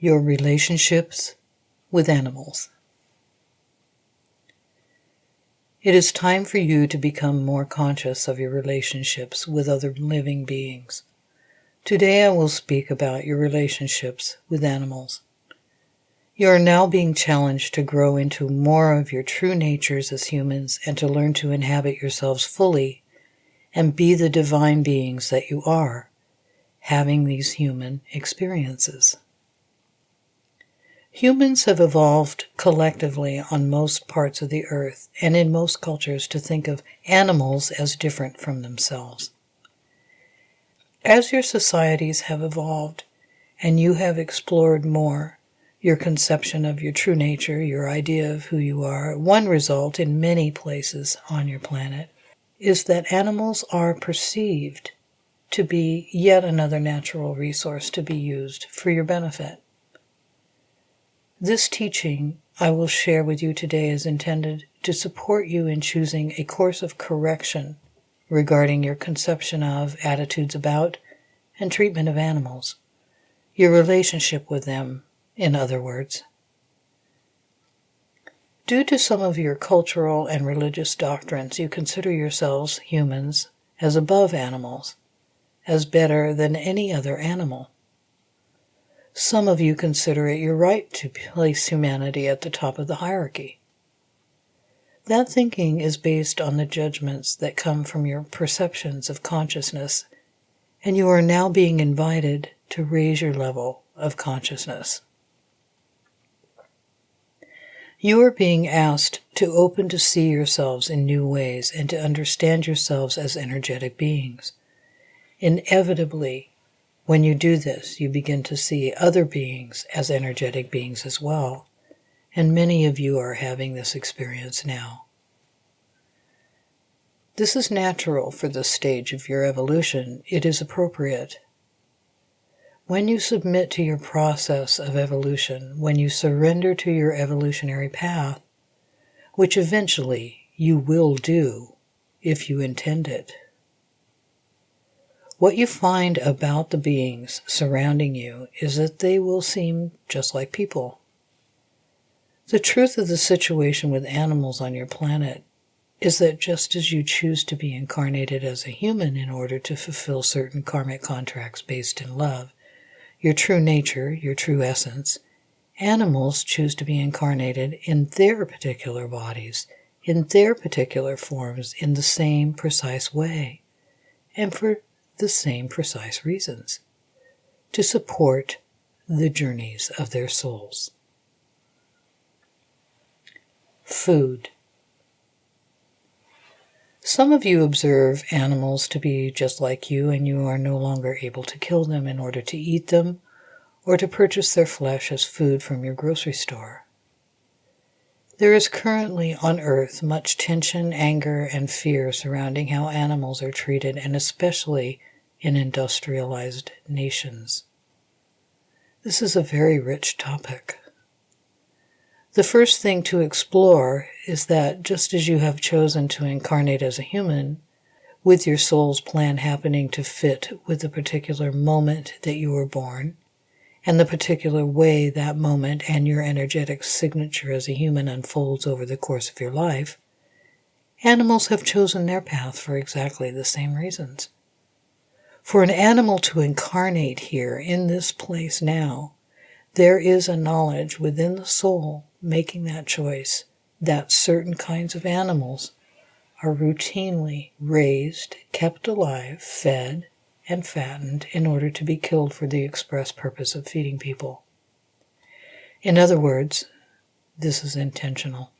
your relationships with animals. It is time for you to become more conscious of your relationships with other living beings. Today I will speak about your relationships with animals. You are now being challenged to grow into more of your true natures as humans and to learn to inhabit yourselves fully and be the divine beings that you are, having these human experiences. Humans have evolved collectively on most parts of the earth and in most cultures to think of animals as different from themselves. As your societies have evolved and you have explored more your conception of your true nature, your idea of who you are, one result in many places on your planet is that animals are perceived to be yet another natural resource to be used for your benefit. This teaching I will share with you today is intended to support you in choosing a course of correction regarding your conception of, attitudes about, and treatment of animals, your relationship with them, in other words. Due to some of your cultural and religious doctrines, you consider yourselves, humans, as above animals, as better than any other animal. Some of you consider it your right to place humanity at the top of the hierarchy. That thinking is based on the judgments that come from your perceptions of consciousness, and you are now being invited to raise your level of consciousness. You are being asked to open to see yourselves in new ways and to understand yourselves as energetic beings. Inevitably, when you do this, you begin to see other beings as energetic beings as well, and many of you are having this experience now. This is natural for this stage of your evolution. It is appropriate. When you submit to your process of evolution, when you surrender to your evolutionary path, which eventually you will do if you intend it, what you find about the beings surrounding you is that they will seem just like people. The truth of the situation with animals on your planet is that just as you choose to be incarnated as a human in order to fulfill certain karmic contracts based in love, your true nature, your true essence, animals choose to be incarnated in their particular bodies, in their particular forms, in the same precise way, and for the same precise reasons, to support the journeys of their souls. Food. Some of you observe animals to be just like you, and you are no longer able to kill them in order to eat them or to purchase their flesh as food from your grocery store. There is currently on Earth much tension, anger, and fear surrounding how animals are treated, and especially in industrialized nations. This is a very rich topic. The first thing to explore is that just as you have chosen to incarnate as a human, with your soul's plan happening to fit with the particular moment that you were born, and the particular way that moment and your energetic signature as a human unfolds over the course of your life, animals have chosen their path for exactly the same reasons. For an animal to incarnate here in this place now, there is a knowledge within the soul making that choice that certain kinds of animals are routinely raised, kept alive, fed, and fattened in order to be killed for the express purpose of feeding people. In other words, this is intentional.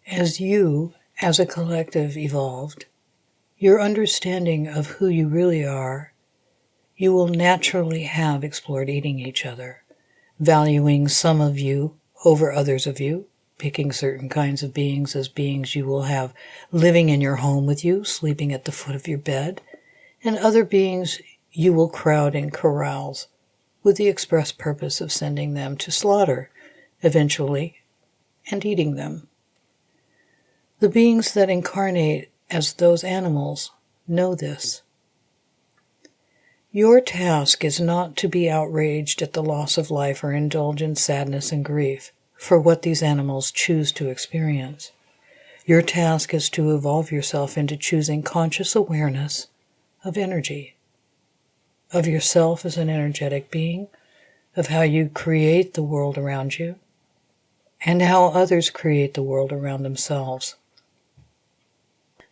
As you, as a collective, evolved, your understanding of who you really are, you will naturally have explored eating each other, valuing some of you over others of you, picking certain kinds of beings as beings you will have living in your home with you, sleeping at the foot of your bed, and other beings you will crowd in corrals with the express purpose of sending them to slaughter, eventually, and eating them. The beings that incarnate as those animals know this. Your task is not to be outraged at the loss of life or indulge in sadness and grief for what these animals choose to experience. Your task is to evolve yourself into choosing conscious awareness of energy, of yourself as an energetic being, of how you create the world around you, and how others create the world around themselves.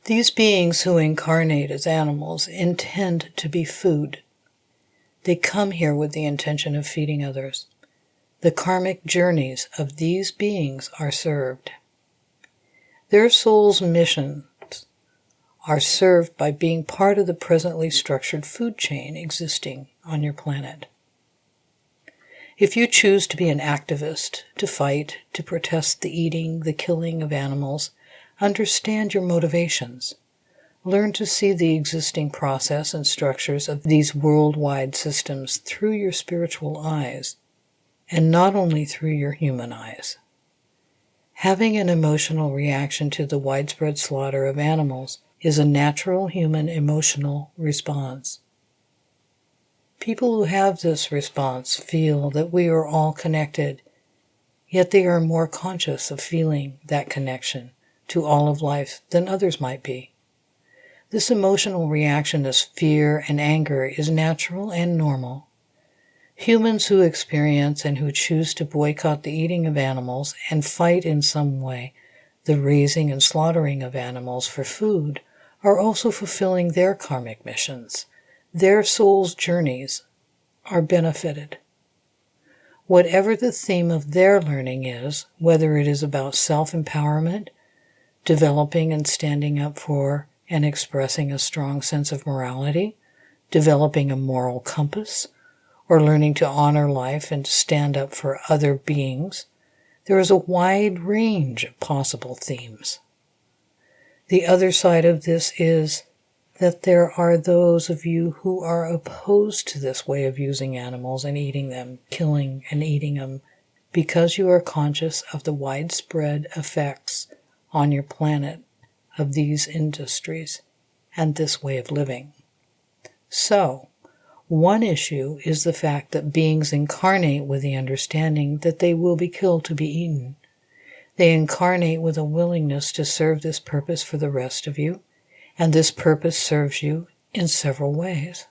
These beings who incarnate as animals intend to be food. They come here with the intention of feeding others. The karmic journeys of these beings are served. Their soul's missions are served by being part of the presently structured food chain existing on your planet. If you choose to be an activist, to fight, to protest the eating, the killing of animals, understand your motivations. Learn to see the existing process and structures of these worldwide systems through your spiritual eyes, and not only through your human eyes. Having an emotional reaction to the widespread slaughter of animals is a natural human emotional response. People who have this response feel that we are all connected, yet they are more conscious of feeling that connection to all of life than others might be. This emotional reaction to fear and anger is natural and normal. Humans who experience and who choose to boycott the eating of animals and fight in some way the raising and slaughtering of animals for food are also fulfilling their karmic missions. Their soul's journeys are benefited. Whatever the theme of their learning is, whether it is about self-empowerment, developing and standing up for and expressing a strong sense of morality, developing a moral compass, or learning to honor life and to stand up for other beings, there is a wide range of possible themes. The other side of this is that there are those of you who are opposed to this way of using animals and eating them, killing and eating them, because you are conscious of the widespread effects on your planet of these industries and this way of living. So, one issue is the fact that beings incarnate with the understanding that they will be killed to be eaten. They incarnate with a willingness to serve this purpose for the rest of you, and this purpose serves you in several ways.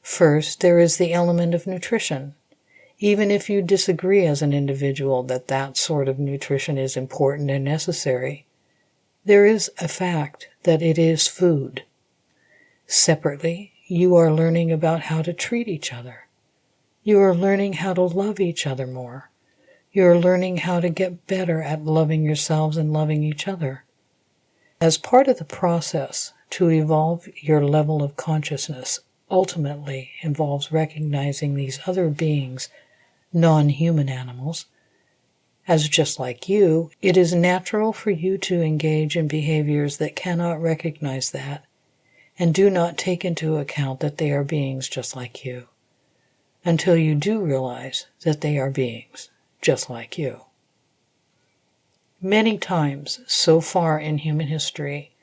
First, there is the element of nutrition. Even if you disagree as an individual that that sort of nutrition is important and necessary, there is a fact that it is food. Separately, you are learning about how to treat each other. You are learning how to love each other more. You are learning how to get better at loving yourselves and loving each other. As part of the process to evolve your level of consciousness ultimately involves recognizing these other beings, non-human animals, as just like you, it is natural for you to engage in behaviors that cannot recognize that and do not take into account that they are beings just like you, until you do realize that they are beings just like you. Many times so far in human history,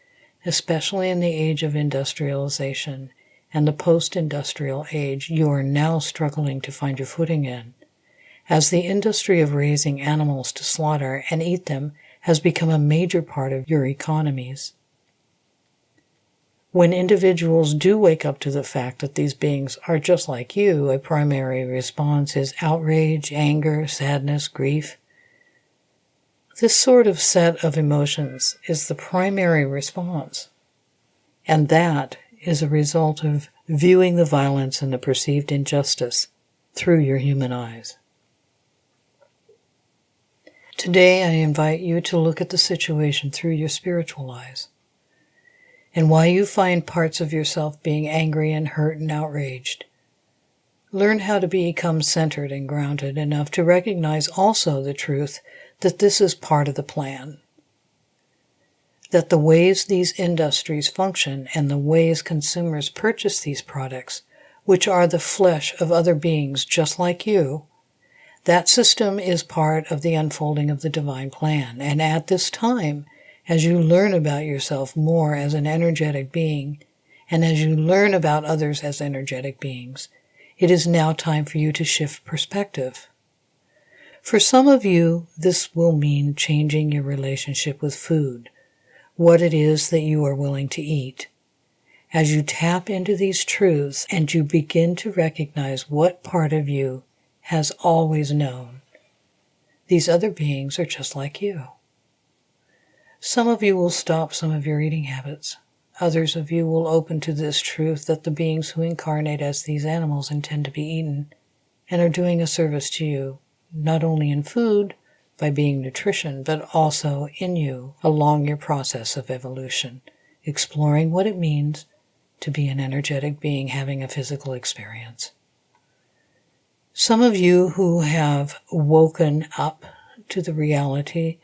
especially in the age of industrialization and the post-industrial age you are now struggling to find your footing in, as the industry of raising animals to slaughter and eat them has become a major part of your economies. When individuals do wake up to the fact that these beings are just like you, a primary response is outrage, anger, sadness, grief. This sort of set of emotions is the primary response, and that is a result of viewing the violence and the perceived injustice through your human eyes. Today I invite you to look at the situation through your spiritual eyes. And while you find parts of yourself being angry and hurt and outraged, learn how to become centered and grounded enough to recognize also the truth that this is part of the plan. That the ways these industries function and the ways consumers purchase these products, which are the flesh of other beings just like you, that system is part of the unfolding of the divine plan. And at this time, as you learn about yourself more as an energetic being And as you learn about others as energetic beings, it is now time for you to shift perspective. For some of you, this will mean changing your relationship with food, what it is that you are willing to eat. As you tap into these truths and you begin to recognize what part of you has always known, these other beings are just like you. Some of you will stop some of your eating habits. Others of you will open to this truth that the beings who incarnate as these animals intend to be eaten and are doing a service to you, not only in food, by being nutrition, but also in you along your process of evolution, exploring what it means to be an energetic being having a physical experience. Some of you who have woken up to the reality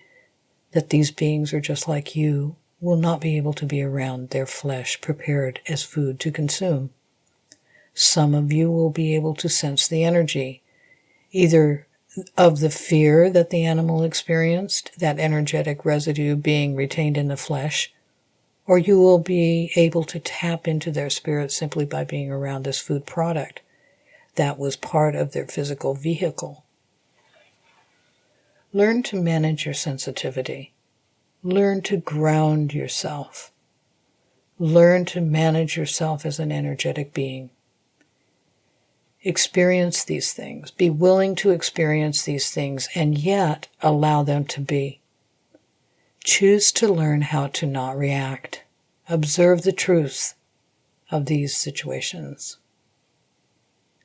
that these beings are just like you will not be able to be around their flesh prepared as food to consume. Some of you will be able to sense the energy, either of the fear that the animal experienced, that energetic residue being retained in the flesh, or you will be able to tap into their spirit simply by being around this food product that was part of their physical vehicle. Learn to manage your sensitivity. Learn to ground yourself. Learn to manage yourself as an energetic being. Experience these things. Be willing to experience these things and yet allow them to be. Choose to learn how to not react. Observe the truth of these situations.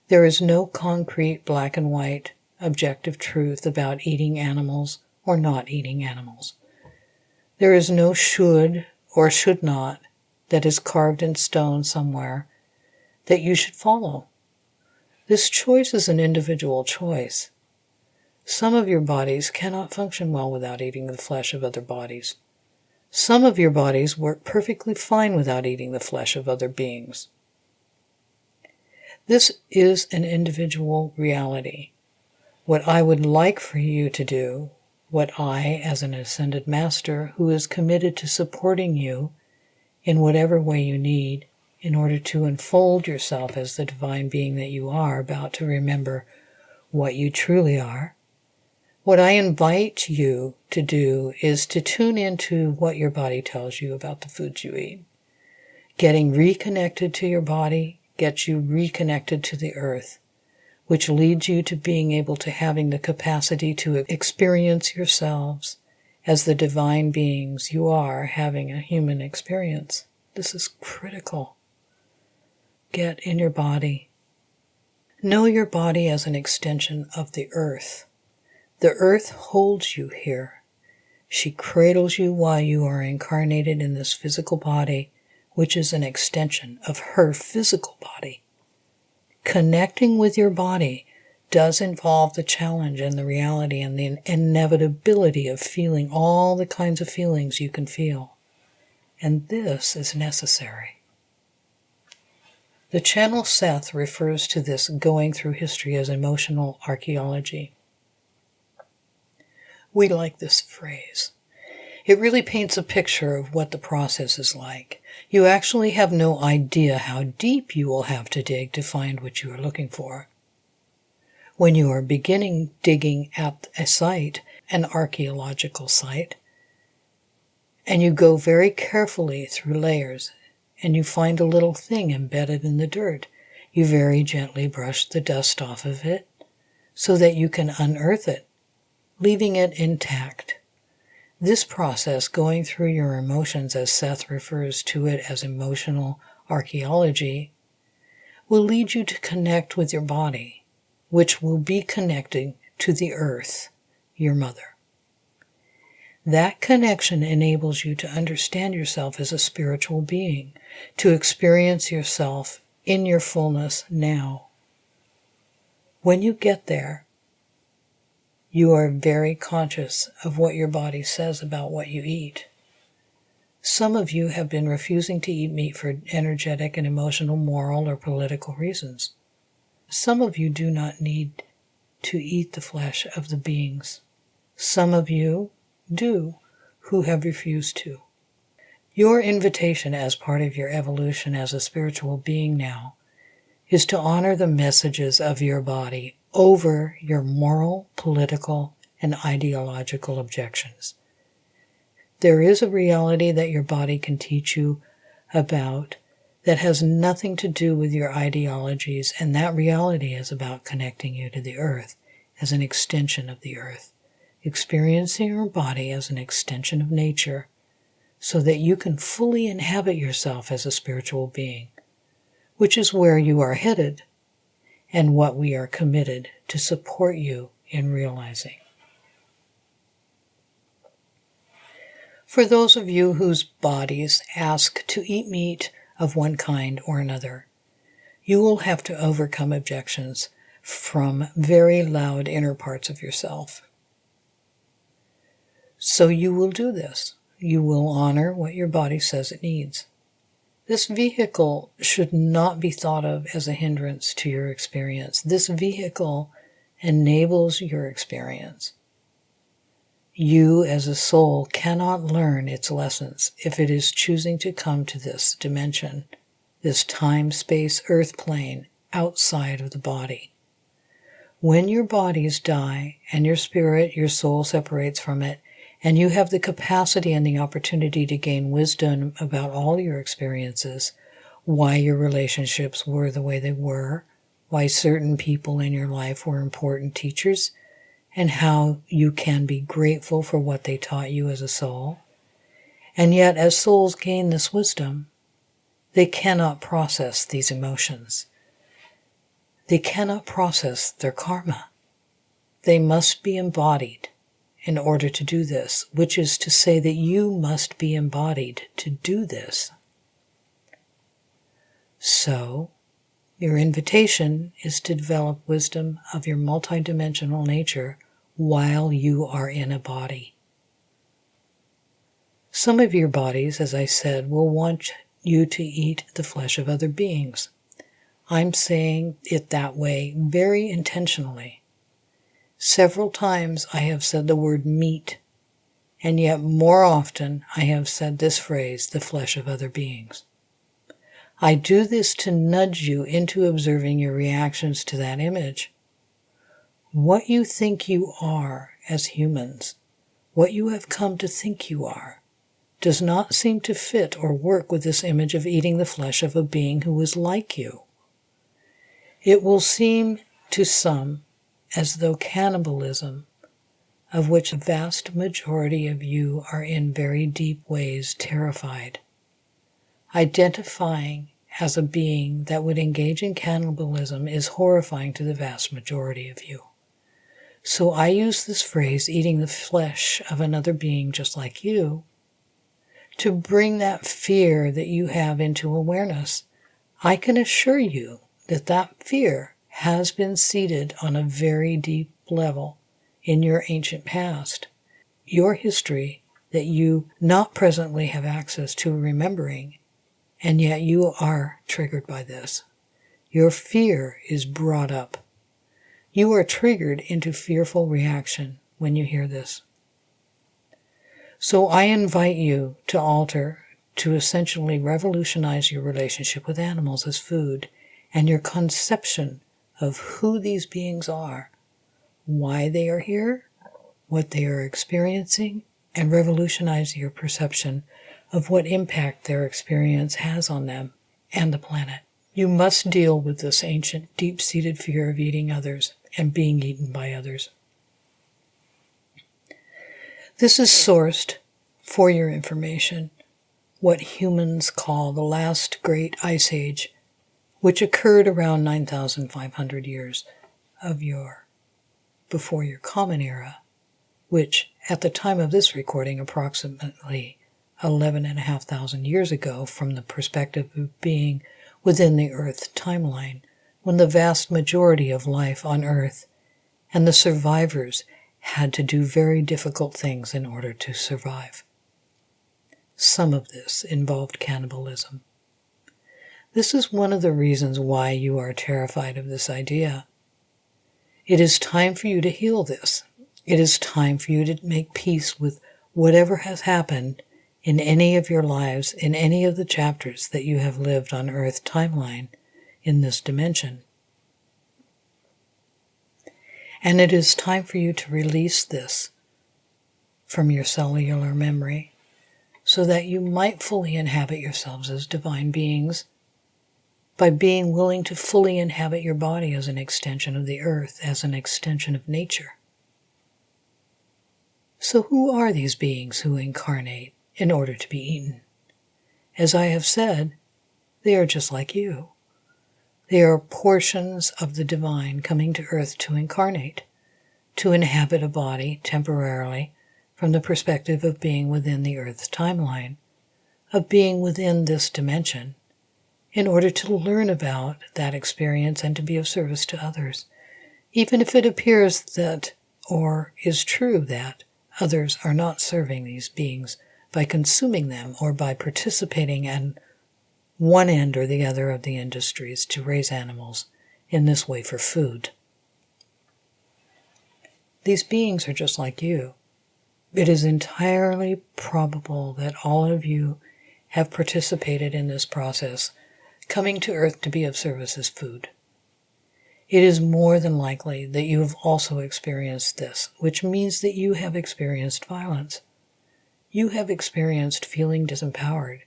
There is no concrete black and white objective truth about eating animals or not eating animals. There is no should or should not that is carved in stone somewhere that you should follow. This choice is an individual choice. Some of your bodies cannot function well without eating the flesh of other bodies. Some of your bodies work perfectly fine without eating the flesh of other beings. This is an individual reality. What I would like for you to do, what I, as an ascended master who is committed to supporting you in whatever way you need, in order to unfold yourself as the divine being that you are, about to remember what you truly are. What I invite you to do is to tune into what your body tells you about the foods you eat. Getting reconnected to your body gets you reconnected to the earth, which leads you to being able to having the capacity to experience yourselves as the divine beings you are having a human experience. This is critical. Get in your body. Know your body as an extension of the earth. The earth holds you here. She cradles you while you are incarnated in this physical body, which is an extension of her physical body. Connecting with your body does involve the challenge and the reality and the inevitability of feeling all the kinds of feelings you can feel. And this is necessary. The channel Seth refers to this going through history as emotional archaeology. We like this phrase. It really paints a picture of what the process is like. You actually have no idea how deep you will have to dig to find what you are looking for. When you are beginning digging at a site, an archaeological site, and you go very carefully through layers, and you find a little thing embedded in the dirt, you very gently brush the dust off of it so that you can unearth it, leaving it intact. This process, going through your emotions, as Seth refers to it as emotional archaeology, will lead you to connect with your body, which will be connecting to the earth, your mother. That connection enables you to understand yourself as a spiritual being, to experience yourself in your fullness now. When you get there, you are very conscious of what your body says about what you eat. Some of you have been refusing to eat meat for energetic and emotional, moral, or political reasons. Some of you do not need to eat the flesh of the beings. Some of you do, who have refused to. Your invitation as part of your evolution as a spiritual being now is to honor the messages of your body over your moral, political, and ideological objections. There is a reality that your body can teach you about that has nothing to do with your ideologies, and that reality is about connecting you to the earth as an extension of the earth, experiencing your body as an extension of nature so that you can fully inhabit yourself as a spiritual being, which is where you are headed and what we are committed to support you in realizing. For those of you whose bodies ask to eat meat of one kind or another, you will have to overcome objections from very loud inner parts of yourself. So you will do this. You will honor what your body says it needs. This vehicle should not be thought of as a hindrance to your experience. This vehicle enables your experience. You as a soul cannot learn its lessons if it is choosing to come to this dimension, this time-space earth plane outside of the body. When your bodies die and your spirit, your soul separates from it, and you have the capacity and the opportunity to gain wisdom about all your experiences, why your relationships were the way they were, why certain people in your life were important teachers, and how you can be grateful for what they taught you as a soul. And yet, as souls gain this wisdom, they cannot process these emotions. They cannot process their karma. They must be embodied in order to do this, which is to say that you must be embodied to do this. So, your invitation is to develop wisdom of your multidimensional nature while you are in a body. Some of your bodies, as I said, will want you to eat the flesh of other beings. I'm saying it that way very intentionally. Several times I have said the word meat, and yet more often I have said this phrase, the flesh of other beings. I do this to nudge you into observing your reactions to that image. What you think you are as humans, what you have come to think you are, does not seem to fit or work with this image of eating the flesh of a being who is like you. It will seem to some as though cannibalism, of which a vast majority of you are in very deep ways terrified, identifying as a being that would engage in cannibalism is horrifying to the vast majority of you. So I use this phrase, eating the flesh of another being just like you, to bring that fear that you have into awareness. I can assure you that that fear has been seated on a very deep level in your ancient past, your history that you not presently have access to remembering, and yet you are triggered by this. Your fear is brought up. You are triggered into fearful reaction when you hear this. So I invite you to alter, to essentially revolutionize your relationship with animals as food and your conception of who these beings are, why they are here, what they are experiencing, and revolutionize your perception of what impact their experience has on them and the planet. You must deal with this ancient, deep-seated fear of eating others and being eaten by others. This is sourced, for your information, what humans call the last great ice age, which occurred around 9,500 years before your common era, which at the time of this recording, approximately 11,500 years ago, from the perspective of being within the Earth timeline, when the vast majority of life on Earth and the survivors had to do very difficult things in order to survive. Some of this involved cannibalism. This is one of the reasons why you are terrified of this idea. It is time for you to heal this. It is time for you to make peace with whatever has happened in any of your lives, in any of the chapters that you have lived on Earth timeline in this dimension. And it is time for you to release this from your cellular memory so that you might fully inhabit yourselves as divine beings by being willing to fully inhabit your body as an extension of the earth, as an extension of nature. So who are these beings who incarnate in order to be eaten? As I have said, they are just like you. They are portions of the divine coming to earth to incarnate, to inhabit a body temporarily from the perspective of being within the earth's timeline, of being within this dimension, in order to learn about that experience and to be of service to others, even if it appears that, or is true that, others are not serving these beings by consuming them or by participating in one end or the other of the industries to raise animals in this way for food. These beings are just like you. It is entirely probable that all of you have participated in this process, coming to Earth to be of service as food. It is more than likely that you have also experienced this, which means that you have experienced violence. You have experienced feeling disempowered.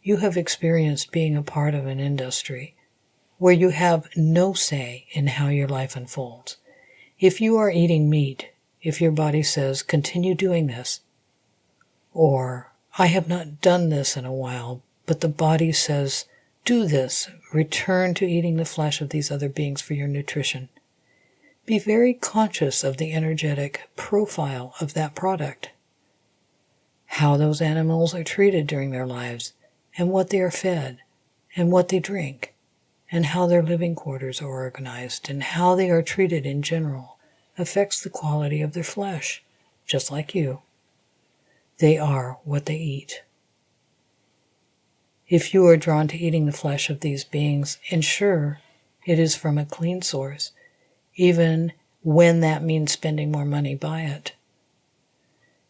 You have experienced being a part of an industry where you have no say in how your life unfolds. If you are eating meat, if your body says, continue doing this, or I have not done this in a while, but the body says, do this, return to eating the flesh of these other beings for your nutrition. Be very conscious of the energetic profile of that product, how those animals are treated during their lives, and what they are fed, and what they drink, and how their living quarters are organized, and how they are treated in general affects the quality of their flesh, just like you. They are what they eat. If you are drawn to eating the flesh of these beings, ensure it is from a clean source, even when that means spending more money by it.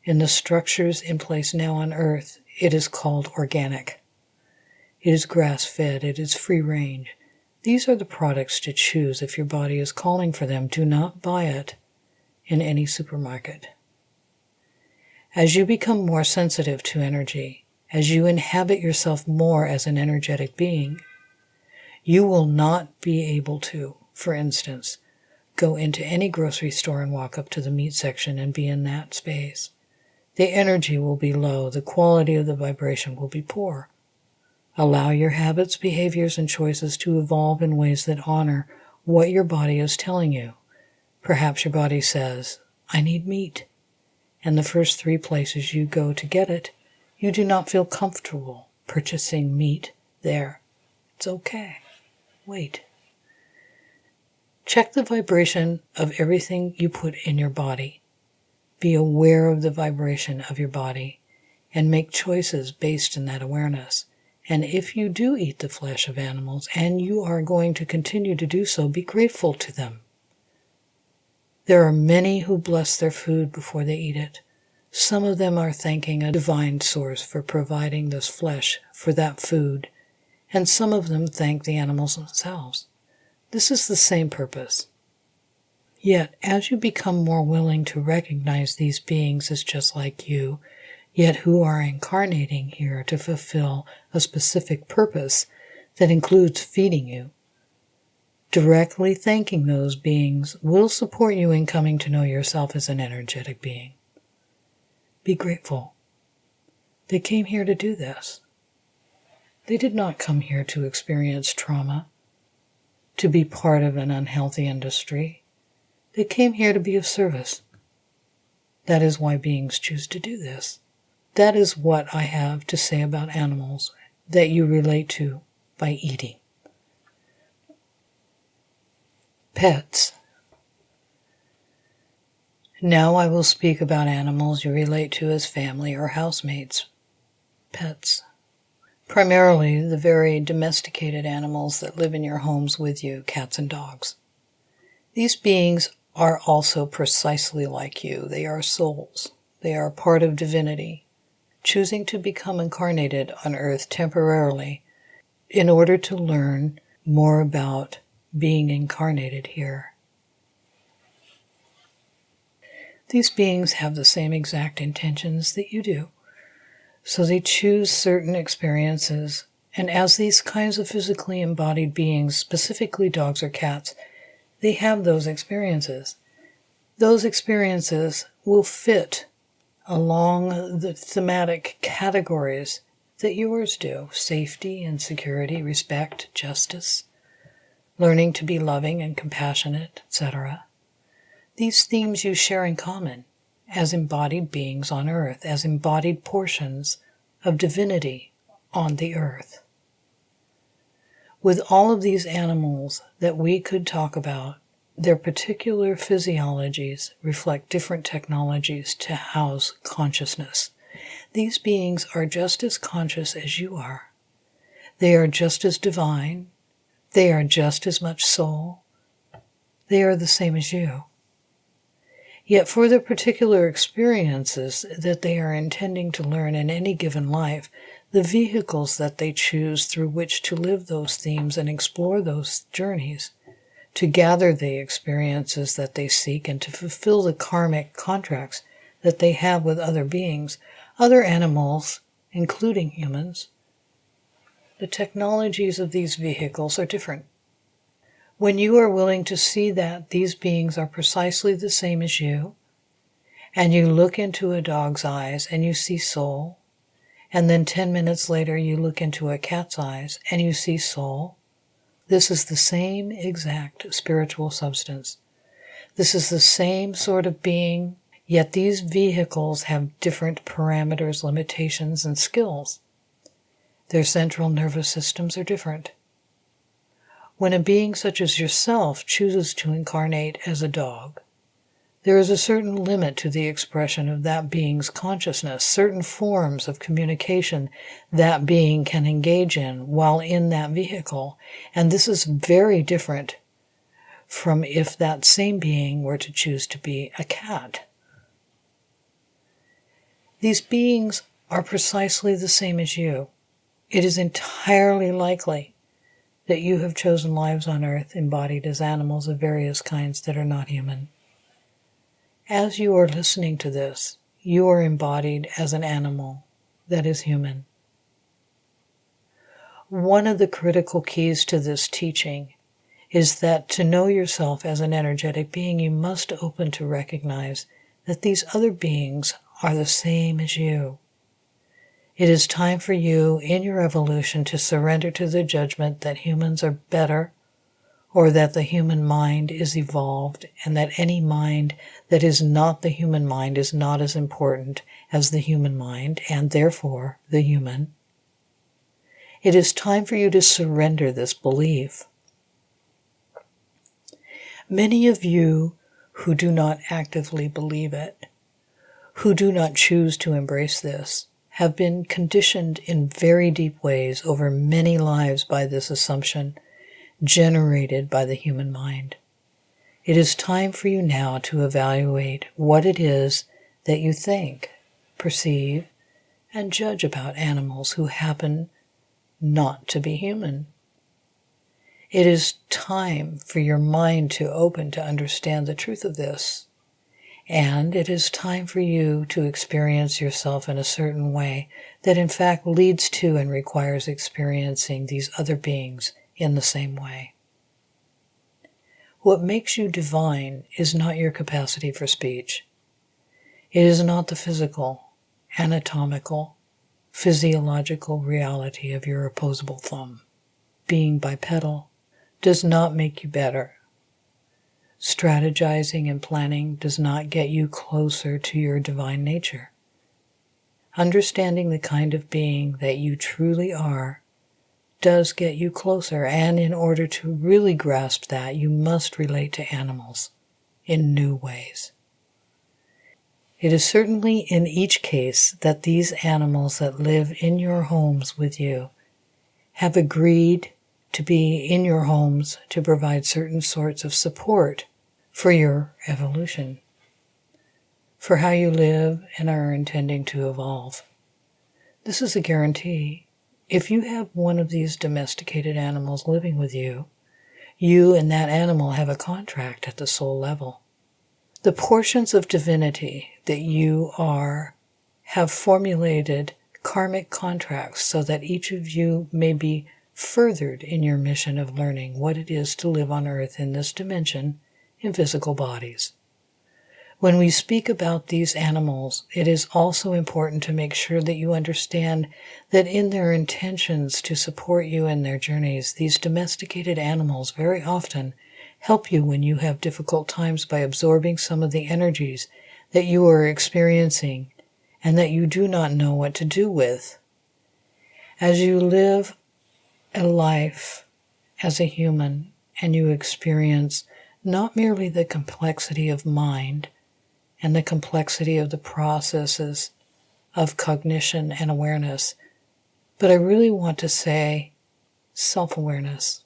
In the structures in place now on Earth, it is called organic. It is grass-fed. It is free-range. These are the products to choose if your body is calling for them. Do not buy it in any supermarket. As you become more sensitive to energy, as you inhabit yourself more as an energetic being, you will not be able to, for instance, go into any grocery store and walk up to the meat section and be in that space. The energy will be low. The quality of the vibration will be poor. Allow your habits, behaviors, and choices to evolve in ways that honor what your body is telling you. Perhaps your body says, I need meat. And the first 3 places you go to get it, you do not feel comfortable purchasing meat there. It's okay. Wait. Check the vibration of everything you put in your body. Be aware of the vibration of your body and make choices based in that awareness. And if you do eat the flesh of animals, and you are going to continue to do so, be grateful to them. There are many who bless their food before they eat it. Some of them are thanking a divine source for providing this flesh for that food, and some of them thank the animals themselves. This is the same purpose. Yet, as you become more willing to recognize these beings as just like you, yet who are incarnating here to fulfill a specific purpose that includes feeding you, directly thanking those beings will support you in coming to know yourself as an energetic being. Be grateful. They came here to do this. They did not come here to experience trauma, to be part of an unhealthy industry. They came here to be of service. That is why beings choose to do this. That is what I have to say about animals that you relate to by eating. Pets. Now I will speak about animals you relate to as family or housemates. Pets. Primarily the very domesticated animals that live in your homes with you, cats and dogs. These beings are also precisely like you. They are souls. They are part of divinity. choosing to become incarnated on Earth temporarily in order to learn more about being incarnated here. These beings have the same exact intentions that you do, so they choose certain experiences, and as these kinds of physically embodied beings, specifically dogs or cats, they have those experiences. Those experiences will fit along the thematic categories that yours do: safety and security, respect, justice, learning to be loving and compassionate, etc. These themes you share in common as embodied beings on Earth, as embodied portions of divinity on the Earth. With all of these animals that we could talk about, their particular physiologies reflect different technologies to house consciousness. These beings are just as conscious as you are. They are just as divine. They are just as much soul. They are the same as you. Yet for the particular experiences that they are intending to learn in any given life, the vehicles that they choose through which to live those themes and explore those journeys, to gather the experiences that they seek and to fulfill the karmic contracts that they have with other beings, other animals, including humans, the technologies of these vehicles are different. When you are willing to see that these beings are precisely the same as you, and you look into a dog's eyes and you see soul, and then 10 minutes later you look into a cat's eyes and you see soul, this is the same exact spiritual substance. This is the same sort of being, yet these vehicles have different parameters, limitations, and skills. Their central nervous systems are different. When a being such as yourself chooses to incarnate as a dog, there is a certain limit to the expression of that being's consciousness, certain forms of communication that being can engage in while in that vehicle, and this is very different from if that same being were to choose to be a cat. These beings are precisely the same as you. It is entirely likely that you have chosen lives on Earth embodied as animals of various kinds that are not human. As you are listening to this, you are embodied as an animal that is human. One of the critical keys to this teaching is that to know yourself as an energetic being, you must open to recognize that these other beings are the same as you. It is time for you in your evolution to surrender to the judgment that humans are better, or that the human mind is evolved, and that any mind that is not the human mind is not as important as the human mind, and therefore the human. It is time for you to surrender this belief. Many of you who do not actively believe it, who do not choose to embrace this, have been conditioned in very deep ways over many lives by this assumption generated by the human mind. It is time for you now to evaluate what it is that you think, perceive, and judge about animals who happen not to be human. It is time for your mind to open to understand the truth of this. And it is time for you to experience yourself in a certain way that in fact leads to and requires experiencing these other beings in the same way. What makes you divine is not your capacity for speech. It is not the physical, anatomical, physiological reality of your opposable thumb. Being bipedal does not make you better. Strategizing and planning does not get you closer to your divine nature. Understanding the kind of being that you truly are does get you closer, and in order to really grasp that, you must relate to animals in new ways. It is certainly in each case that these animals that live in your homes with you have agreed to be in your homes to provide certain sorts of support for your evolution, for how you live and are intending to evolve. This is a guarantee. If you have one of these domesticated animals living with you, you and that animal have a contract at the soul level. The portions of divinity that you are have formulated karmic contracts so that each of you may be furthered in your mission of learning what it is to live on earth in this dimension in physical bodies. When we speak about these animals, it is also important to make sure that you understand that in their intentions to support you in their journeys, these domesticated animals very often help you when you have difficult times by absorbing some of the energies that you are experiencing and that you do not know what to do with. As you live a life as a human and you experience not merely the complexity of mind and the complexity of the processes of cognition and awareness, but I really want to say self-awareness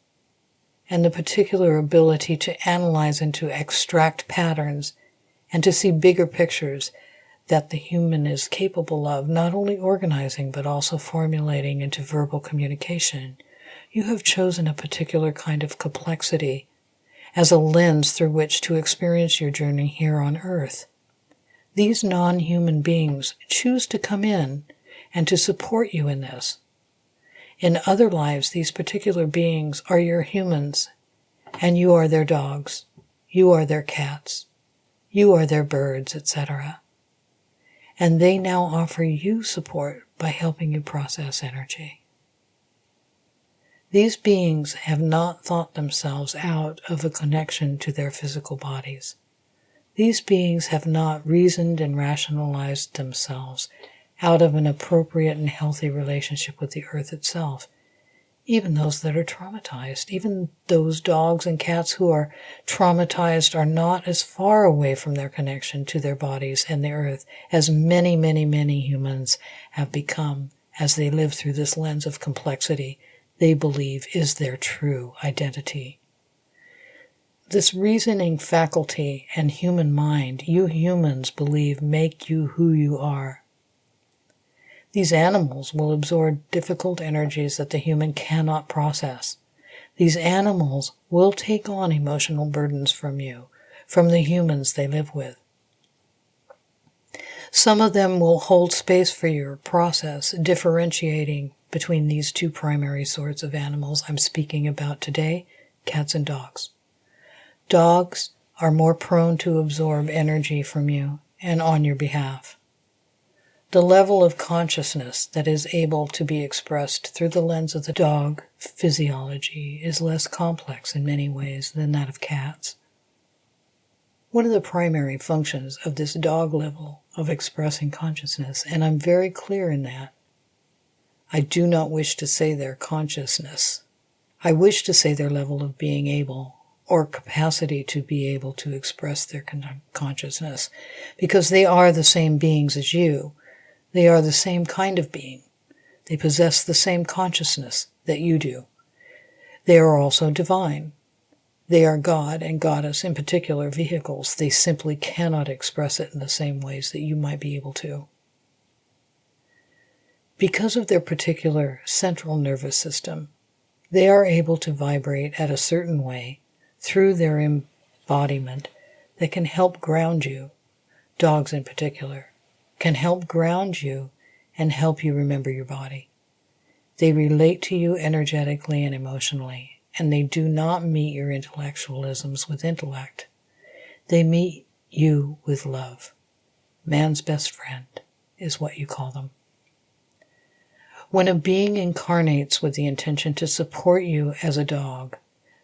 and the particular ability to analyze and to extract patterns and to see bigger pictures that the human is capable of, not only organizing but also formulating into verbal communication. You have chosen a particular kind of complexity as a lens through which to experience your journey here on earth. These non-human beings choose to come in and to support you in this. In other lives, these particular beings are your humans, and you are their dogs, you are their cats, you are their birds, etc. And they now offer you support by helping you process energy. These beings have not thought themselves out of a connection to their physical bodies. These beings have not reasoned and rationalized themselves out of an appropriate and healthy relationship with the earth itself. Even those that are traumatized, even those dogs and cats who are traumatized are not as far away from their connection to their bodies and the earth as many, many, many humans have become as they live through this lens of complexity they believe is their true identity. This reasoning faculty and human mind you humans believe make you who you are. These animals will absorb difficult energies that the human cannot process. These animals will take on emotional burdens from you, from the humans they live with. Some of them will hold space for your process, differentiating between these two primary sorts of animals I'm speaking about today, cats and dogs. Dogs are more prone to absorb energy from you and on your behalf. The level of consciousness that is able to be expressed through the lens of the dog physiology is less complex in many ways than that of cats. One of the primary functions of this dog level of expressing consciousness, and I'm very clear in that, I do not wish to say their consciousness. I wish to say their level of being able or capacity to be able to express their consciousness, because they are the same beings as you. They are the same kind of being. They possess the same consciousness that you do. They are also divine. They are God and Goddess in particular vehicles. They simply cannot express it in the same ways that you might be able to. Because of their particular central nervous system, they are able to vibrate at a certain way through their embodiment that can help ground you. Dogs in particular can help ground you and help you remember your body. They relate to you energetically and emotionally, and they do not meet your intellectualisms with intellect. They meet you with love. Man's best friend is what you call them. When a being incarnates with the intention to support you as a dog,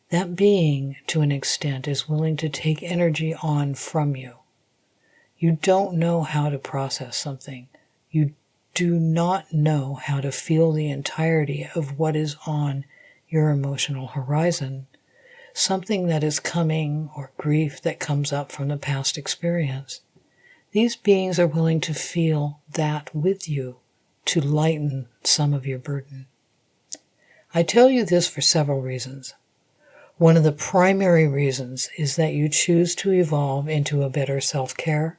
that being, to an extent, is willing to take energy on from you. You don't know how to process something. You do not know how to feel the entirety of what is on your emotional horizon, something that is coming or grief that comes up from the past experience. These beings are willing to feel that with you to lighten some of your burden. I tell you this for several reasons. One of the primary reasons is that you choose to evolve into a better self-care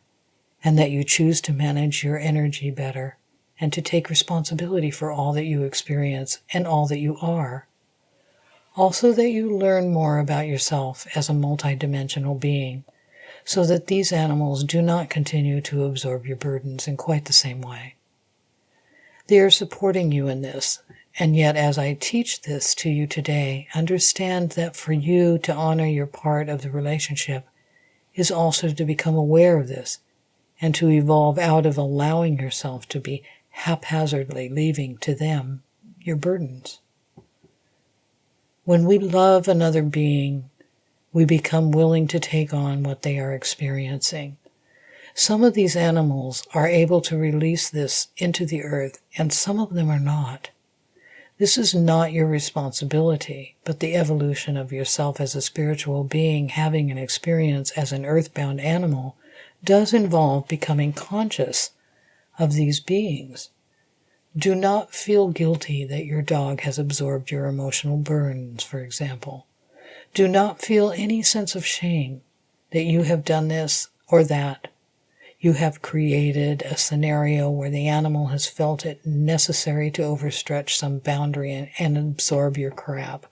and that you choose to manage your energy better and to take responsibility for all that you experience and all that you are. Also that you learn more about yourself as a multidimensional being, so that these animals do not continue to absorb your burdens in quite the same way. They are supporting you in this, and yet as I teach this to you today, understand that for you to honor your part of the relationship is also to become aware of this, and to evolve out of allowing yourself to be haphazardly leaving to them your burdens. When we love another being, we become willing to take on what they are experiencing. Some of these animals are able to release this into the earth, and some of them are not. This is not your responsibility, but the evolution of yourself as a spiritual being having an experience as an earthbound animal does involve becoming conscious of these beings. Do not feel guilty that your dog has absorbed your emotional burdens, for example. Do not feel any sense of shame that you have done this or that. You have created a scenario where the animal has felt it necessary to overstretch some boundary and absorb your crap.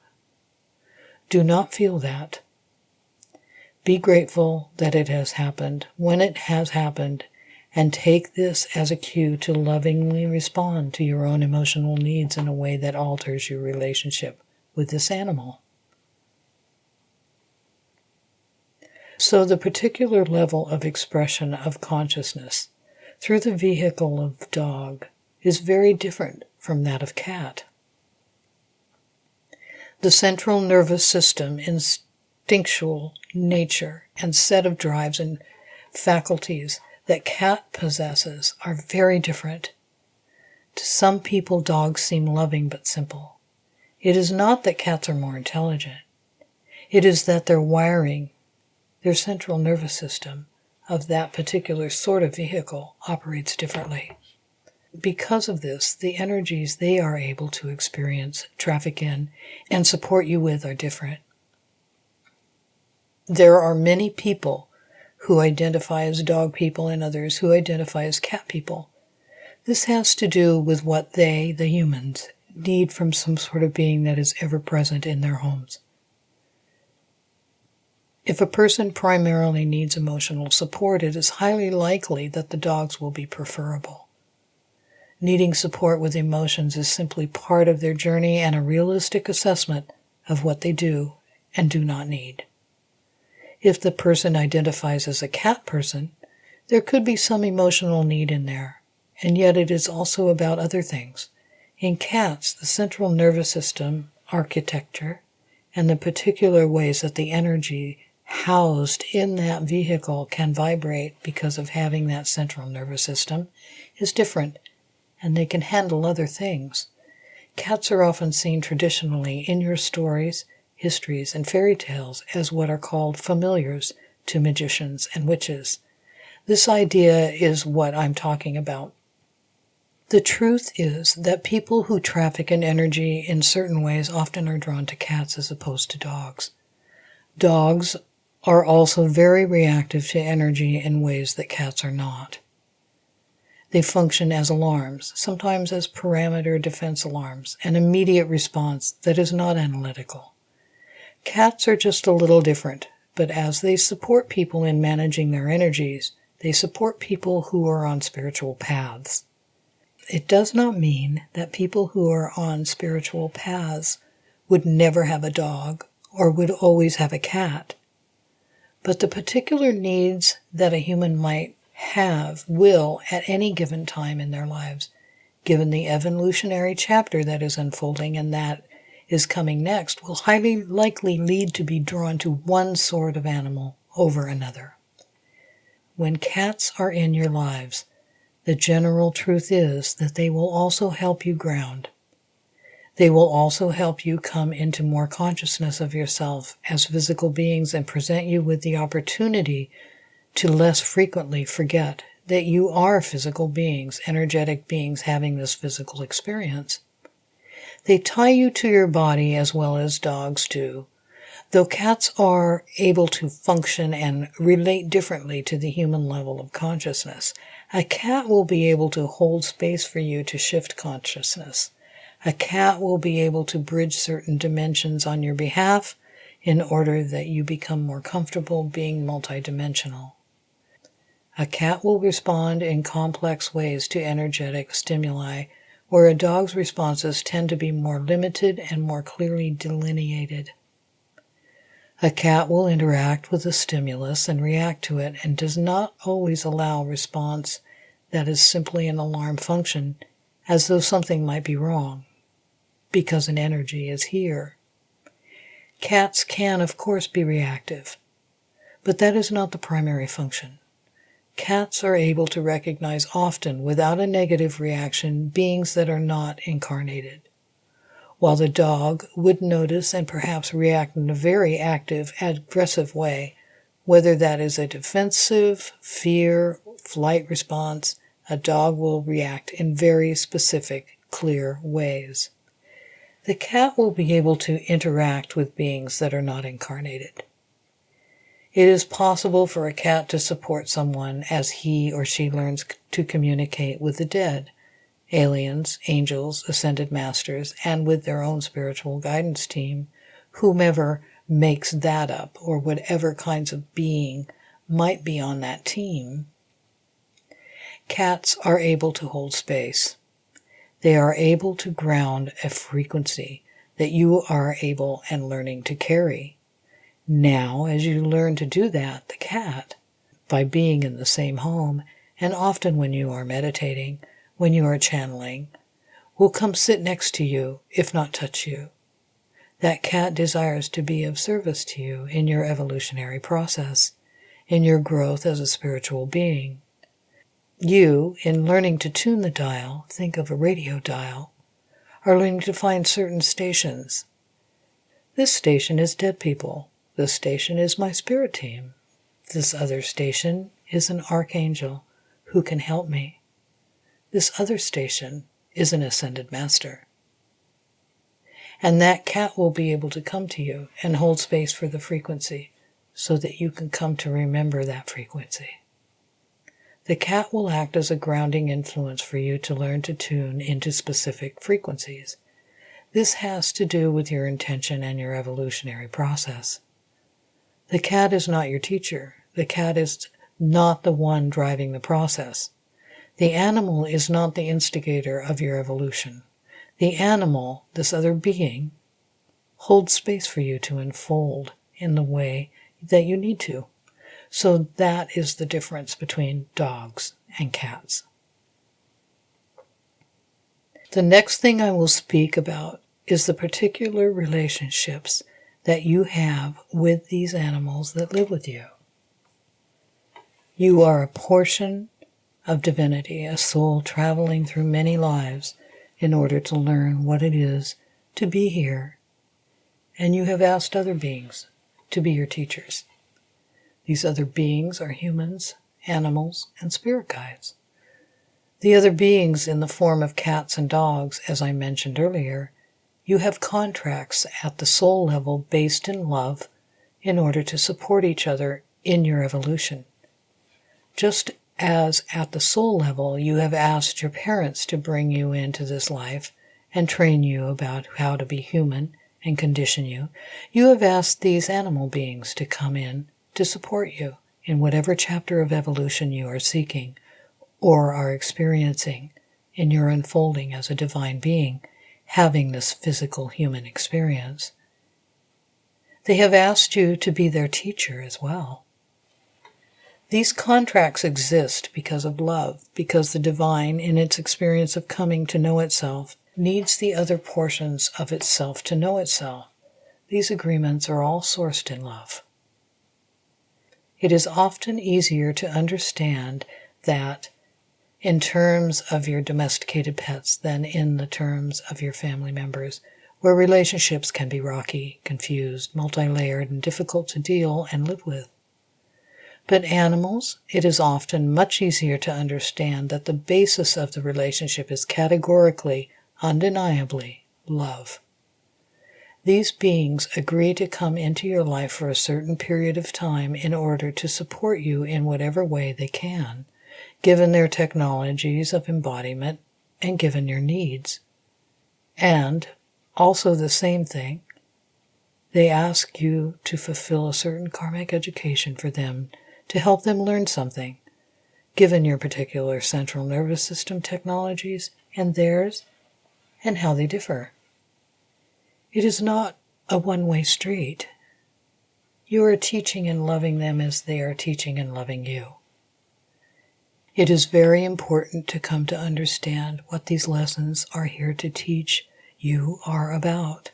Do not feel that. Be grateful that it has happened when it has happened, and take this as a cue to lovingly respond to your own emotional needs in a way that alters your relationship with this animal. So the particular level of expression of consciousness through the vehicle of dog is very different from that of cat. The central nervous system, instinctual nature, and set of drives and faculties that cat possesses are very different. To some people, dogs seem loving but simple. It is not that cats are more intelligent. It is that their wiring, their central nervous system of that particular sort of vehicle operates differently. Because of this, the energies they are able to experience, traffic in, and support you with are different. There are many people who identify as dog people and others who identify as cat people. This has to do with what they, the humans, need from some sort of being that is ever present in their homes. If a person primarily needs emotional support, it is highly likely that the dogs will be preferable. Needing support with emotions is simply part of their journey and a realistic assessment of what they do and do not need. If the person identifies as a cat person, there could be some emotional need in there, and yet it is also about other things. In cats, the central nervous system, architecture, and the particular ways that the energy housed in that vehicle can vibrate because of having that central nervous system is different, and they can handle other things. Cats are often seen traditionally in your stories, histories, and fairy tales as what are called familiars to magicians and witches. This idea is what I'm talking about. The truth is that people who traffic in energy in certain ways often are drawn to cats as opposed to dogs. Dogs are also very reactive to energy in ways that cats are not. They function as alarms, sometimes as parameter defense alarms, an immediate response that is not analytical. Cats are just a little different, but as they support people in managing their energies, they support people who are on spiritual paths. It does not mean that people who are on spiritual paths would never have a dog or would always have a cat. But the particular needs that a human might have will at any given time in their lives, given the evolutionary chapter that is unfolding and that is coming next, will highly likely lead to be drawn to one sort of animal over another. When cats are in your lives, the general truth is that they will also help you ground. They will also help you come into more consciousness of yourself as physical beings and present you with the opportunity to less frequently forget that you are physical beings, energetic beings having this physical experience. They tie you to your body as well as dogs do, though cats are able to function and relate differently to the human level of consciousness. A cat will be able to hold space for you to shift consciousness. A cat will be able to bridge certain dimensions on your behalf in order that you become more comfortable being multidimensional. A cat will respond in complex ways to energetic stimuli, where a dog's responses tend to be more limited and more clearly delineated. A cat will interact with a stimulus and react to it and does not always allow response that is simply an alarm function, as though something might be wrong, because an energy is here. Cats can, of course, be reactive, but that is not the primary function. Cats are able to recognize often, without a negative reaction, beings that are not incarnated, while the dog would notice and perhaps react in a very active, aggressive way, whether that is a defensive, fear, flight response. A dog will react in very specific, clear ways. The cat will be able to interact with beings that are not incarnated. It is possible for a cat to support someone as he or she learns to communicate with the dead, aliens, angels, ascended masters, and with their own spiritual guidance team, whomever makes that up, or whatever kinds of being might be on that team. Cats are able to hold space. They are able to ground a frequency that you are able and learning to carry. Now, as you learn to do that, the cat, by being in the same home, and often when you are meditating, when you are channeling, will come sit next to you, if not touch you. That cat desires to be of service to you in your evolutionary process, in your growth as a spiritual being. You, in learning to tune the dial, think of a radio dial, are learning to find certain stations. This station is dead people. This station is my spirit team. This other station is an archangel who can help me. This other station is an ascended master. And that cat will be able to come to you and hold space for the frequency so that you can come to remember that frequency. The cat will act as a grounding influence for you to learn to tune into specific frequencies. This has to do with your intention and your evolutionary process. The cat is not your teacher. The cat is not the one driving the process. The animal is not the instigator of your evolution. The animal, this other being, holds space for you to unfold in the way that you need to. So that is the difference between dogs and cats. The next thing I will speak about is the particular relationships that you have with these animals that live with you. You are a portion of divinity, a soul traveling through many lives in order to learn what it is to be here. And you have asked other beings to be your teachers. These other beings are humans, animals, and spirit guides. The other beings in the form of cats and dogs, as I mentioned earlier, you have contracts at the soul level based in love in order to support each other in your evolution. Just as at the soul level you have asked your parents to bring you into this life and train you about how to be human and condition you, you have asked these animal beings to come in to support you in whatever chapter of evolution you are seeking or are experiencing in your unfolding as a divine being, having this physical human experience. They have asked you to be their teacher as well. These contracts exist because of love, because the divine, in its experience of coming to know itself, needs the other portions of itself to know itself. These agreements are all sourced in love. It is often easier to understand that in terms of your domesticated pets than in the terms of your family members, where relationships can be rocky, confused, multi-layered, and difficult to deal and live with. But animals, it is often much easier to understand that the basis of the relationship is categorically, undeniably, love. These beings agree to come into your life for a certain period of time in order to support you in whatever way they can, given their technologies of embodiment and given your needs. And also the same thing, they ask you to fulfill a certain karmic education for them to help them learn something, given your particular central nervous system technologies and theirs, and how they differ. It is not a one-way street. You are teaching and loving them as they are teaching and loving you. It is very important to come to understand what these lessons are here to teach you are about.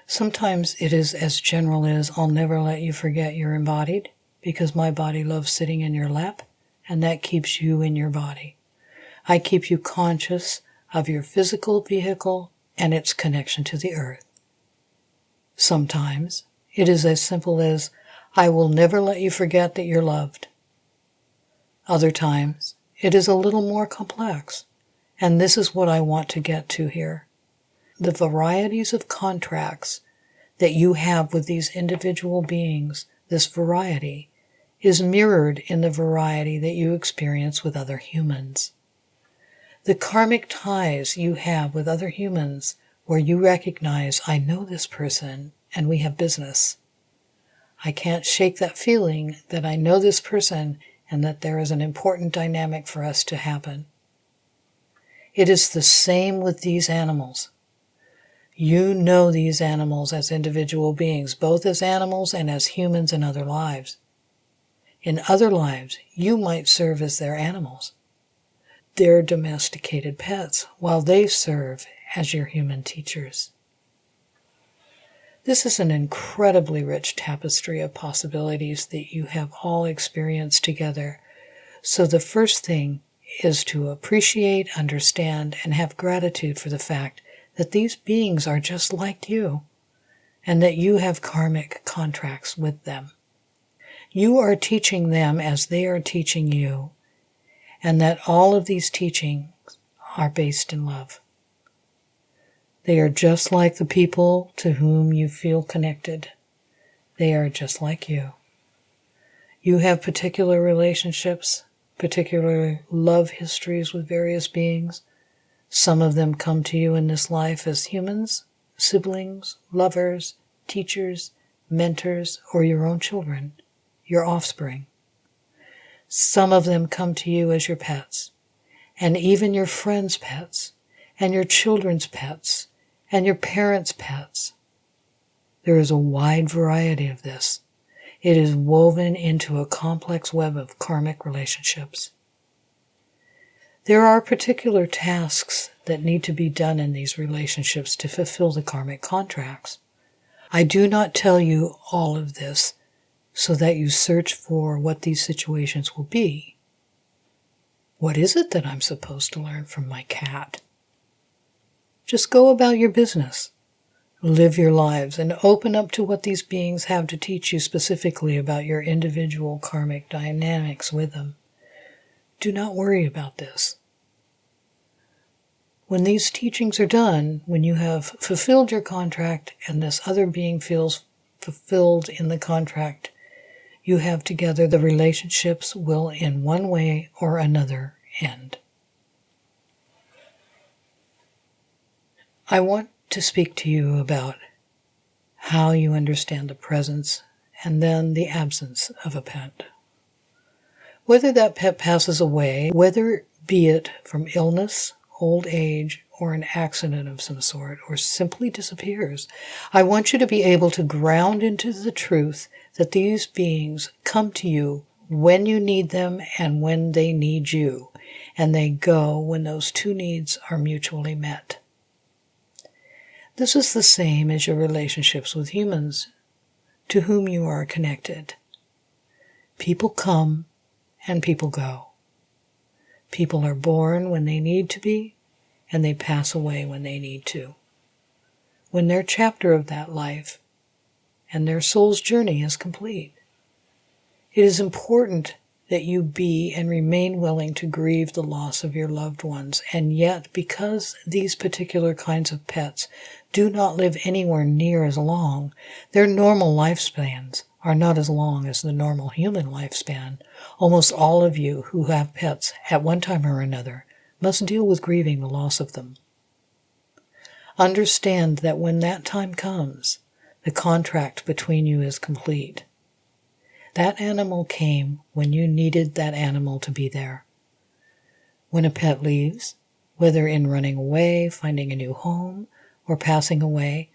Sometimes it is as general as, I'll never let you forget you're embodied, because my body loves sitting in your lap, and that keeps you in your body. I keep you conscious of your physical vehicle and its connection to the earth. Sometimes it is as simple as, I will never let you forget that you're loved. Other times it is a little more complex, and this is what I want to get to here. The varieties of contracts that you have with these individual beings, this variety, is mirrored in the variety that you experience with other humans. The karmic ties you have with other humans where you recognize, I know this person and we have business. I can't shake that feeling that I know this person and that there is an important dynamic for us to happen. It is the same with these animals. You know these animals as individual beings, both as animals and as humans in other lives. In other lives, you might serve as their animals, their domesticated pets, while they serve as your human teachers. This is an incredibly rich tapestry of possibilities that you have all experienced together. So the first thing is to appreciate, understand, and have gratitude for the fact that these beings are just like you, and that you have karmic contracts with them. You are teaching them as they are teaching you, and that all of these teachings are based in love. They are just like the people to whom you feel connected. They are just like you. You have particular relationships, particular love histories with various beings. Some of them come to you in this life as humans, siblings, lovers, teachers, mentors, or your own children, your offspring. Some of them come to you as your pets, and even your friends' pets, and your children's pets, and your parents' pets. There is a wide variety of this. It is woven into a complex web of karmic relationships. There are particular tasks that need to be done in these relationships to fulfill the karmic contracts. I do not tell you all of this so that you search for what these situations will be. What is it that I'm supposed to learn from my cat? Just go about your business. Live your lives and open up to what these beings have to teach you specifically about your individual karmic dynamics with them. Do not worry about this. When these teachings are done, when you have fulfilled your contract and this other being feels fulfilled in the contract you have together, the relationships will in one way or another end. I want to speak to you about how you understand the presence and then the absence of a pet. Whether that pet passes away, whether be it from illness, old age, or an accident of some sort, or simply disappears, I want you to be able to ground into the truth that these beings come to you when you need them and when they need you, and they go when those two needs are mutually met. This is the same as your relationships with humans to whom you are connected. People come and people go. People are born when they need to be, and they pass away when they need to. When their chapter of that life and their soul's journey is complete. It is important that you be and remain willing to grieve the loss of your loved ones, and yet because these particular kinds of pets do not live anywhere near as long, their normal lifespans are not as long as the normal human lifespan. Almost all of you who have pets at one time or another must deal with grieving the loss of them. Understand that when that time comes, the contract between you is complete. That animal came when you needed that animal to be there. When a pet leaves, whether in running away, finding a new home, or passing away,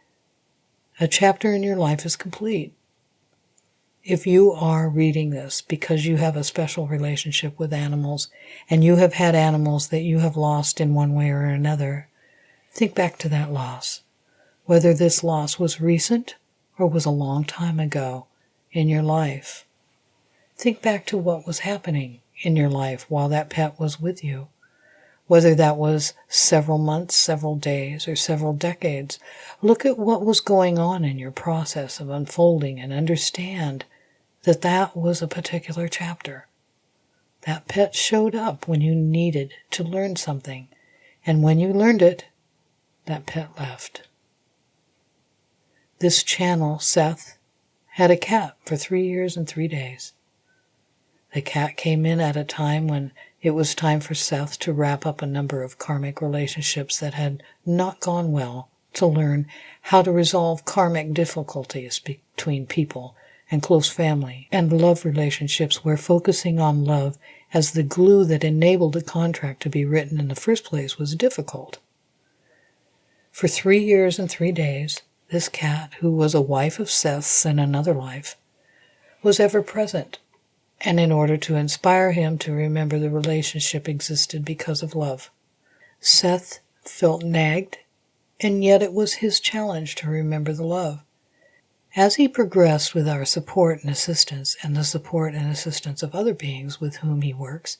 a chapter in your life is complete. If you are reading this because you have a special relationship with animals and you have had animals that you have lost in one way or another, think back to that loss, whether this loss was recent or was a long time ago in your life. Think back to what was happening in your life while that pet was with you, whether that was several months, several days, or several decades. Look at what was going on in your process of unfolding and understand that that was a particular chapter. That pet showed up when you needed to learn something, and when you learned it, that pet left. This channel, Seth, had a cat for 3 years and 3 days. The cat came in at a time when it was time for Seth to wrap up a number of karmic relationships that had not gone well, to learn how to resolve karmic difficulties between people and close family and love relationships, where focusing on love as the glue that enabled the contract to be written in the first place was difficult. For 3 years and 3 days, this cat, who was a wife of Seth's in another life, was ever present, and in order to inspire him to remember the relationship existed because of love. Seth felt nagged, and yet it was his challenge to remember the love. As he progressed with our support and assistance, and the support and assistance of other beings with whom he works,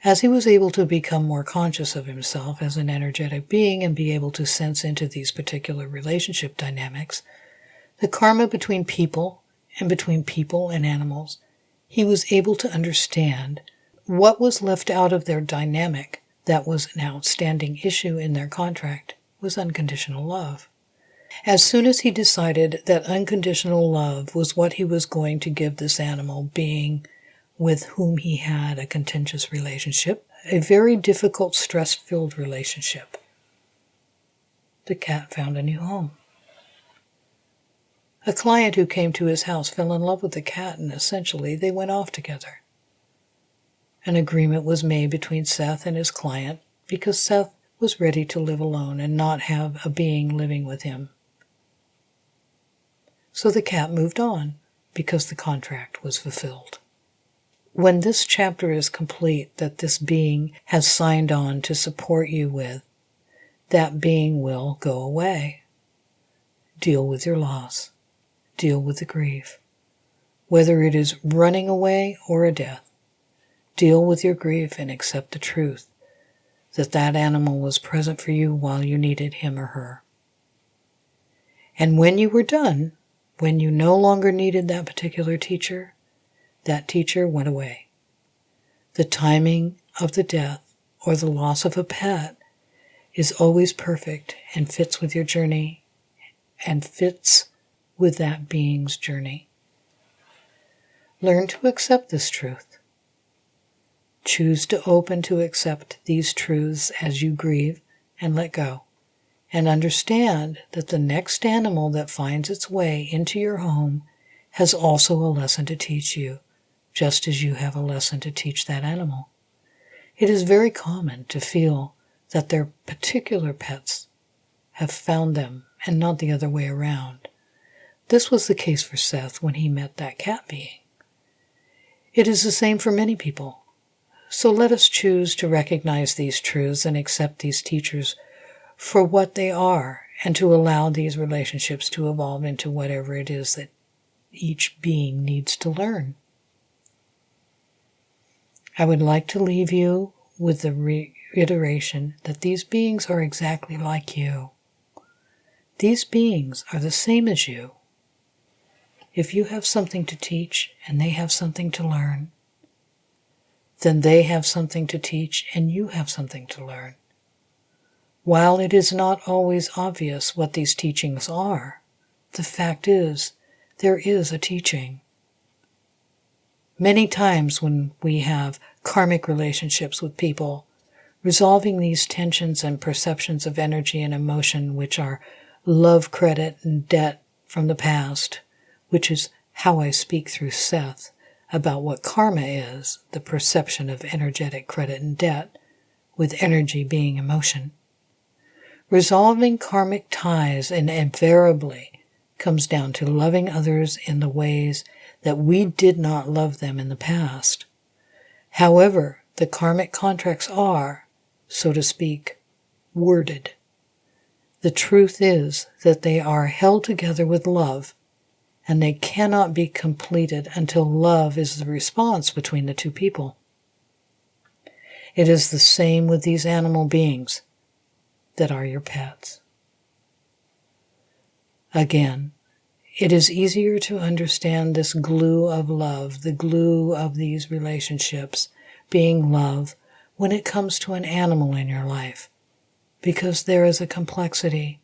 as he was able to become more conscious of himself as an energetic being and be able to sense into these particular relationship dynamics, the karma between people and animals, he was able to understand what was left out of their dynamic that was an outstanding issue in their contract was unconditional love. As soon as he decided that unconditional love was what he was going to give this animal being with whom he had a contentious relationship, a very difficult, stress-filled relationship, the cat found a new home. A client who came to his house fell in love with the cat, and essentially they went off together. An agreement was made between Seth and his client because Seth was ready to live alone and not have a being living with him. So the cat moved on because the contract was fulfilled. When this chapter is complete that this being has signed on to support you with, that being will go away. Deal with your loss. Deal with the grief. Whether it is running away or a death, deal with your grief and accept the truth that that animal was present for you while you needed him or her. And when you were done, when you no longer needed that particular teacher, that teacher went away. The timing of the death or the loss of a pet is always perfect and fits with your journey and fits with that being's journey. Learn to accept this truth. Choose to open to accept these truths as you grieve and let go. And understand that the next animal that finds its way into your home has also a lesson to teach you, just as you have a lesson to teach that animal. It is very common to feel that their particular pets have found them and not the other way around. This was the case for Seth when he met that cat being. It is the same for many people. So let us choose to recognize these truths and accept these teachers for what they are, and to allow these relationships to evolve into whatever it is that each being needs to learn. I would like to leave you with the reiteration that these beings are exactly like you. These beings are the same as you. If you have something to teach and they have something to learn, then they have something to teach and you have something to learn. While it is not always obvious what these teachings are, the fact is there is a teaching. Many times when we have karmic relationships with people, resolving these tensions and perceptions of energy and emotion, which are love, credit, and debt from the past, which is how I speak through Seth about what karma is, the perception of energetic credit and debt, with energy being emotion. Resolving karmic ties invariably comes down to loving others in the ways that we did not love them in the past. However, the karmic contracts are, so to speak, worded. The truth is that they are held together with love, and they cannot be completed until love is the response between the two people. It is the same with these animal beings that are your pets. Again, it is easier to understand this glue of love, the glue of these relationships being love, when it comes to an animal in your life, because there is a complexity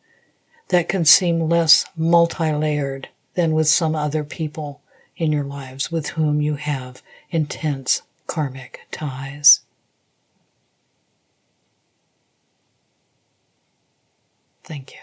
that can seem less multi-layered than with some other people in your lives with whom you have intense karmic ties. Thank you.